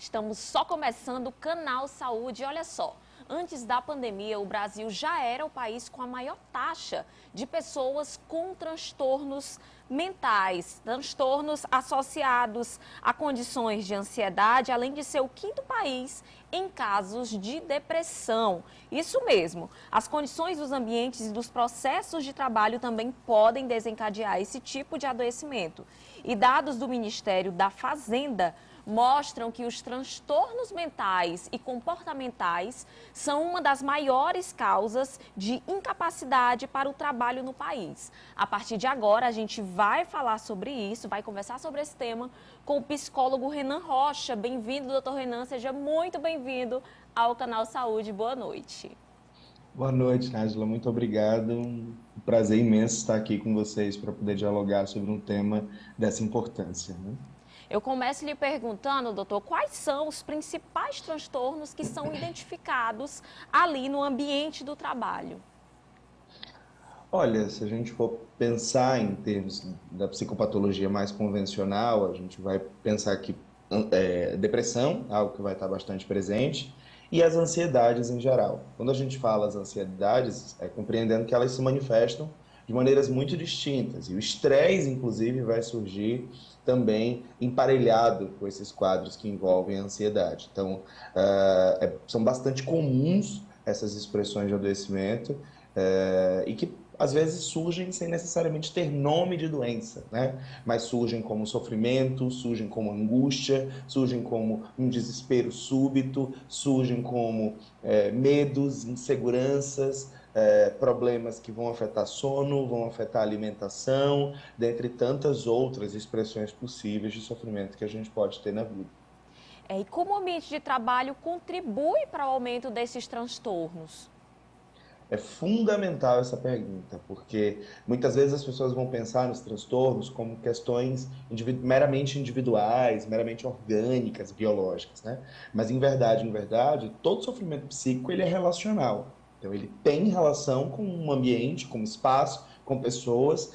Estamos só começando o Canal Saúde. Olha só, antes da pandemia, o Brasil já era o país com a maior taxa de pessoas com transtornos mentais, transtornos associados a condições de ansiedade, além de ser o quinto país em casos de depressão. Isso mesmo, as condições dos ambientes e dos processos de trabalho também podem desencadear esse tipo de adoecimento. E dados do Ministério da Fazenda mostram que os transtornos mentais e comportamentais são uma das maiores causas de incapacidade para o trabalho no país. A partir de agora, a gente vai falar sobre isso, vai conversar sobre esse tema com o psicólogo Renan Rocha. Bem-vindo, doutor Renan, seja muito bem-vindo ao Canal Saúde. Boa noite. Boa noite, Nájila. Muito obrigado. Um prazer imenso estar aqui com vocês para poder dialogar sobre um tema dessa importância, né? Eu começo lhe perguntando, doutor, quais são os principais transtornos que são identificados ali no ambiente do trabalho? Olha, se a gente for pensar em termos da psicopatologia mais convencional, a gente vai pensar que depressão, algo que vai estar bastante presente, e as ansiedades em geral. Quando a gente fala as ansiedades, é compreendendo que elas se manifestam de maneiras muito distintas, e o estresse, inclusive, vai surgir também emparelhado com esses quadros que envolvem a ansiedade. Então, são bastante comuns essas expressões de adoecimento, e que às vezes surgem sem necessariamente ter nome de doença, né? Mas surgem como sofrimento, surgem como angústia, surgem como um desespero súbito, surgem como medos, inseguranças, problemas que vão afetar sono, vão afetar alimentação, dentre tantas outras expressões possíveis de sofrimento que a gente pode ter na vida. E como o ambiente de trabalho contribui para o aumento desses transtornos? É fundamental essa pergunta, porque muitas vezes as pessoas vão pensar nos transtornos como questões meramente individuais, meramente orgânicas, biológicas, né? Mas em verdade, todo sofrimento psíquico ele é relacional. Então ele tem relação com um ambiente, com um espaço, com pessoas,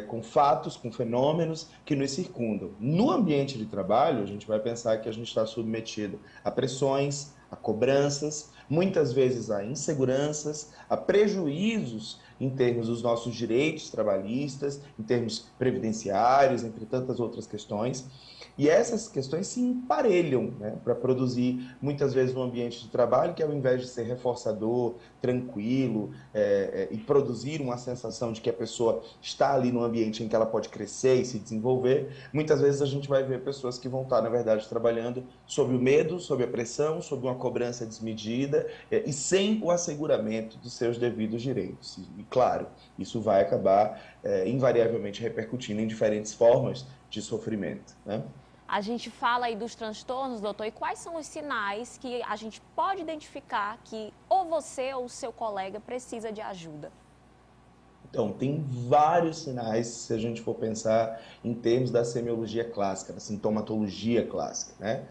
com fatos, com fenômenos que nos circundam. No ambiente de trabalho, a gente vai pensar que a gente está submetido a pressões, a cobranças, muitas vezes a inseguranças, a prejuízos em termos dos nossos direitos trabalhistas, em termos previdenciários, entre tantas outras questões. E essas questões se emparelham, né, para produzir, muitas vezes, um ambiente de trabalho que, ao invés de ser reforçador, tranquilo, e produzir uma sensação de que a pessoa está ali num ambiente em que ela pode crescer e se desenvolver, muitas vezes a gente vai ver pessoas que vão estar, na verdade, trabalhando sob o medo, sob a pressão, sob uma cobrança desmedida, e sem o asseguramento dos seus devidos direitos. E claro, isso vai acabar invariavelmente repercutindo em diferentes formas de sofrimento, né? A gente fala aí dos transtornos, doutor, e quais são os sinais que a gente pode identificar que ou você ou o seu colega precisa de ajuda? Então, tem vários sinais, se a gente for pensar em termos da semiologia clássica, da sintomatologia clássica, né?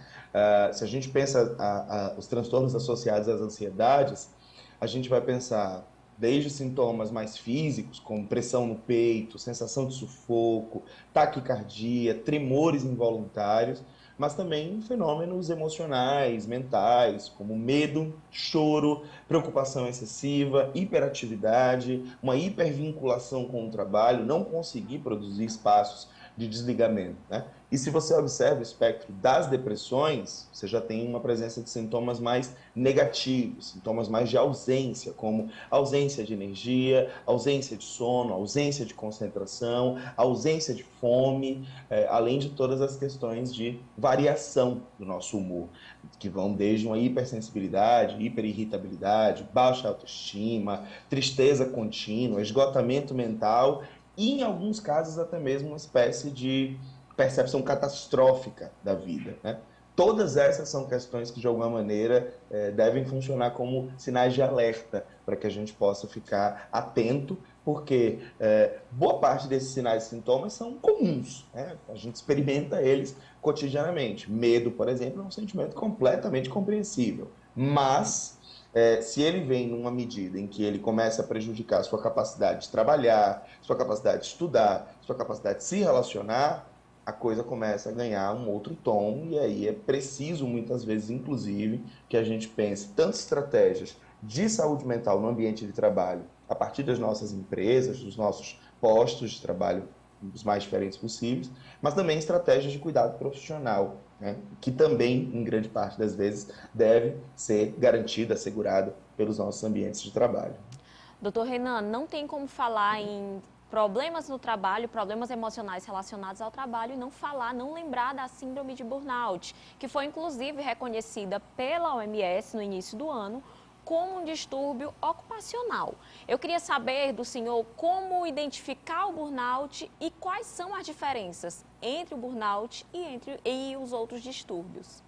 Se a gente pensa os transtornos associados às ansiedades, a gente vai pensar desde sintomas mais físicos, como pressão no peito, sensação de sufoco, taquicardia, tremores involuntários, mas também fenômenos emocionais, mentais, como medo, choro, preocupação excessiva, hiperatividade, uma hipervinculação com o trabalho, não conseguir produzir espaços de desligamento, né? E se você observa o espectro das depressões, você já tem uma presença de sintomas mais negativos, sintomas mais de ausência, como ausência de energia, ausência de sono, ausência de concentração, ausência de fome, além de todas as questões de variação do nosso humor, que vão desde uma hipersensibilidade, hiperirritabilidade, baixa autoestima, tristeza contínua, esgotamento mental e, em alguns casos, até mesmo uma espécie de percepção catastrófica da vida, né? Todas essas são questões que, de alguma maneira, devem funcionar como sinais de alerta para que a gente possa ficar atento, porque boa parte desses sinais e sintomas são comuns, né? A gente experimenta eles cotidianamente. Medo, por exemplo, é um sentimento completamente compreensível, mas se ele vem numa medida em que ele começa a prejudicar a sua capacidade de trabalhar, sua capacidade de estudar, sua capacidade de se relacionar, a coisa começa a ganhar um outro tom, e aí é preciso, muitas vezes, inclusive, que a gente pense tanto estratégias de saúde mental no ambiente de trabalho, a partir das nossas empresas, dos nossos postos de trabalho, os mais diferentes possíveis, mas também estratégias de cuidado profissional, né? Que também, em grande parte das vezes, deve ser garantida, assegurada pelos nossos ambientes de trabalho. Doutor Renan, não tem como falar em problemas no trabalho, problemas emocionais relacionados ao trabalho e não falar, não lembrar da síndrome de burnout, que foi inclusive reconhecida pela OMS no início do ano como um distúrbio ocupacional. Eu queria saber do senhor como identificar o burnout e quais são as diferenças entre o burnout e os outros distúrbios.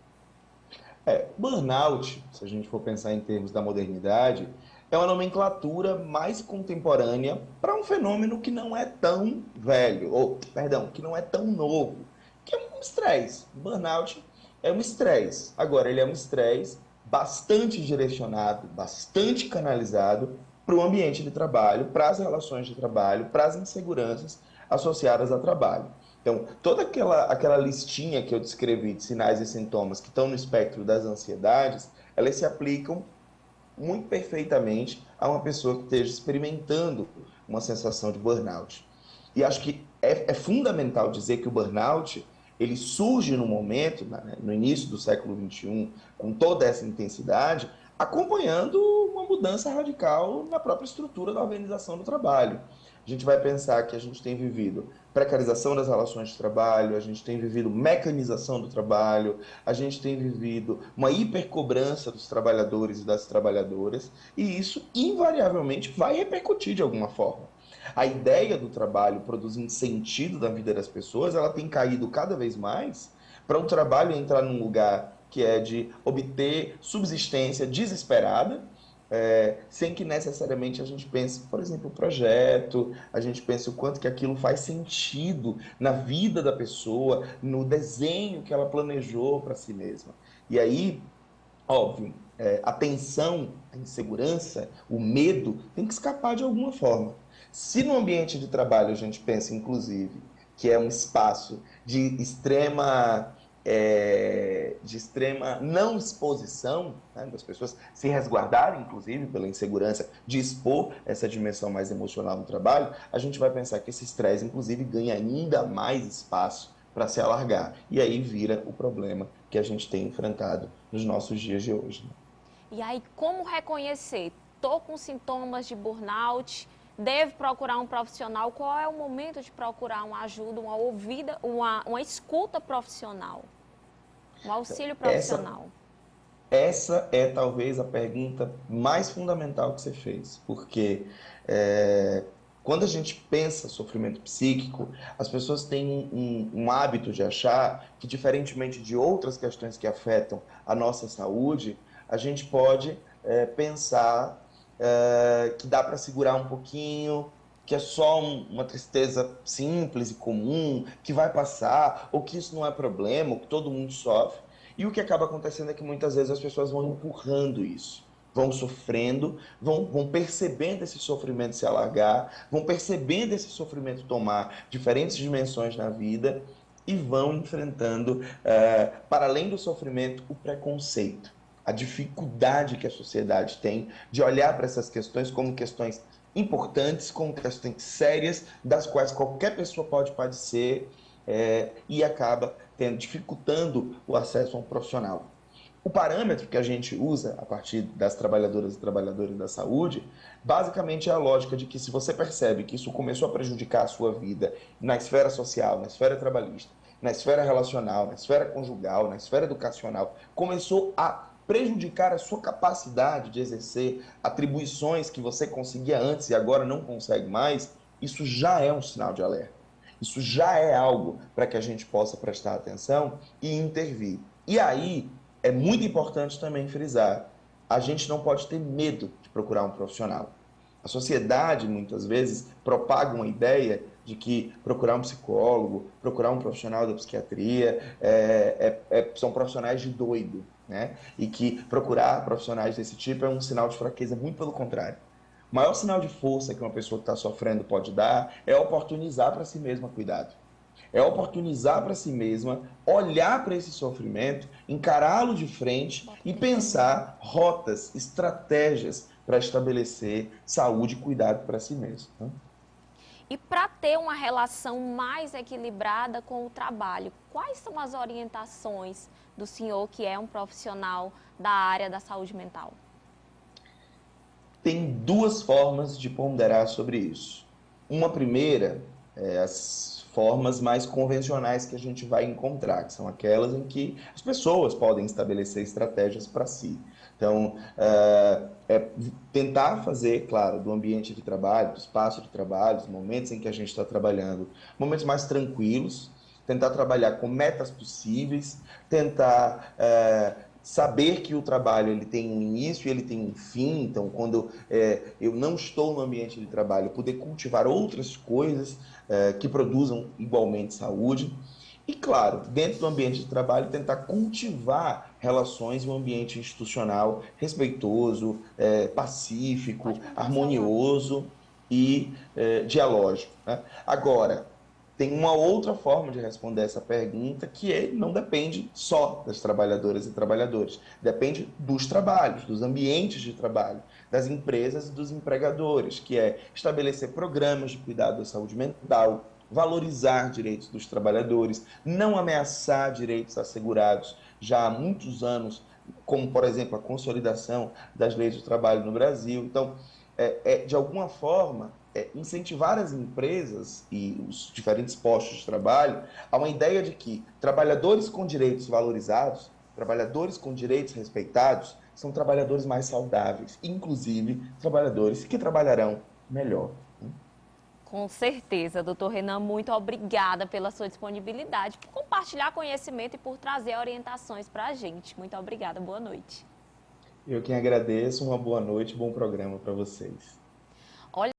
Burnout, se a gente for pensar em termos da modernidade, é uma nomenclatura mais contemporânea para um fenômeno que não é tão velho, ou, perdão, que não é tão novo, que é um estresse. Burnout é um estresse. Agora, ele é um estresse bastante direcionado, bastante canalizado para o ambiente de trabalho, para as relações de trabalho, para as inseguranças associadas ao trabalho. Então, toda aquela listinha que eu descrevi de sinais e sintomas que estão no espectro das ansiedades, elas se aplicam muito perfeitamente a uma pessoa que esteja experimentando uma sensação de burnout. E acho que é fundamental dizer que o burnout ele surge no momento, no início do século XXI, com toda essa intensidade, acompanhando uma mudança radical na própria estrutura da organização do trabalho. A gente vai pensar que a gente tem vivido precarização das relações de trabalho, a gente tem vivido mecanização do trabalho, a gente tem vivido uma hipercobrança dos trabalhadores e das trabalhadoras, e isso invariavelmente vai repercutir de alguma forma. A ideia do trabalho produzindo sentido na vida das pessoas, ela tem caído cada vez mais para o trabalho entrar num lugar que é de obter subsistência desesperada, sem que necessariamente a gente pense, por exemplo, o projeto, a gente pense o quanto que aquilo faz sentido na vida da pessoa, no desenho que ela planejou para si mesma. E aí, óbvio, a tensão, a insegurança, o medo tem que escapar de alguma forma. Se no ambiente de trabalho a gente pensa, inclusive, que é um espaço de extrema não exposição, né, das pessoas se resguardarem, inclusive, pela insegurança de expor essa dimensão mais emocional no trabalho, a gente vai pensar que esse estresse, inclusive, ganha ainda mais espaço para se alargar. E aí vira o problema que a gente tem enfrentado nos nossos dias de hoje. Né? E aí, como reconhecer? Estou com sintomas de burnout, devo procurar um profissional? Qual é o momento de procurar uma ajuda, uma ouvida, uma escuta profissional, um auxílio Essa, profissional? essa é talvez a pergunta mais fundamental que você fez, porque é, quando a gente pensa sofrimento psíquico, as pessoas têm um hábito de achar que, diferentemente de outras questões que afetam a nossa saúde, a gente pode pensar que dá para segurar um pouquinho, que é só uma tristeza simples e comum, que vai passar, ou que isso não é problema, ou que todo mundo sofre. E o que acaba acontecendo é que muitas vezes as pessoas vão empurrando isso, vão sofrendo, vão percebendo esse sofrimento se alargar, vão percebendo esse sofrimento tomar diferentes dimensões na vida e vão enfrentando, para além do sofrimento, o preconceito, a dificuldade que a sociedade tem de olhar para essas questões como questões importantes, como questões sérias, das quais qualquer pessoa pode padecer, e acaba dificultando o acesso a um profissional. O parâmetro que a gente usa a partir das trabalhadoras e trabalhadores da saúde, basicamente é a lógica de que se você percebe que isso começou a prejudicar a sua vida na esfera social, na esfera trabalhista, na esfera relacional, na esfera conjugal, na esfera educacional, começou a prejudicar a sua capacidade de exercer atribuições que você conseguia antes e agora não consegue mais, isso já é um sinal de alerta. Isso já é algo para que a gente possa prestar atenção e intervir. E aí, é muito importante também frisar, a gente não pode ter medo de procurar um profissional. A sociedade, muitas vezes, propaga uma ideia de que procurar um psicólogo, procurar um profissional da psiquiatria, são profissionais de doido, né? E que procurar profissionais desse tipo é um sinal de fraqueza, muito pelo contrário. O maior sinal de força que uma pessoa que está sofrendo pode dar é oportunizar para si mesma cuidado. É oportunizar para si mesma, olhar para esse sofrimento, encará-lo de frente e pensar rotas, estratégias para estabelecer saúde e cuidado para si mesmo, né? E para ter uma relação mais equilibrada com o trabalho, quais são as orientações do senhor, que é um profissional da área da saúde mental? Tem duas formas de ponderar sobre isso. Uma primeira é as formas mais convencionais que a gente vai encontrar, que são aquelas em que as pessoas podem estabelecer estratégias para si. Então, é tentar fazer, claro, do ambiente de trabalho, do espaço de trabalho, dos momentos em que a gente está trabalhando, momentos mais tranquilos, tentar trabalhar com metas possíveis, tentar saber que o trabalho ele tem um início e ele tem um fim. Então, quando eu não estou no ambiente de trabalho, poder cultivar outras coisas que produzam igualmente saúde. E, claro, dentro do ambiente de trabalho, tentar cultivar relações em um ambiente institucional respeitoso, Pode pacífico, manter o celular. harmonioso e dialógico, né? Agora, tem uma outra forma de responder essa pergunta não depende só das trabalhadoras e trabalhadores, depende dos trabalhos, dos ambientes de trabalho, das empresas e dos empregadores, que é estabelecer programas de cuidado da saúde mental, valorizar direitos dos trabalhadores, não ameaçar direitos assegurados já há muitos anos, como, por exemplo, a consolidação das leis do trabalho no Brasil. Então, de alguma forma, incentivar as empresas e os diferentes postos de trabalho a uma ideia de que trabalhadores com direitos valorizados, trabalhadores com direitos respeitados, são trabalhadores mais saudáveis, inclusive trabalhadores que trabalharão melhor. Com certeza, doutor Renan, muito obrigada pela sua disponibilidade, por compartilhar conhecimento e por trazer orientações para a gente. Muito obrigada, boa noite. Eu quem agradeço, uma boa noite, bom programa para vocês. Olha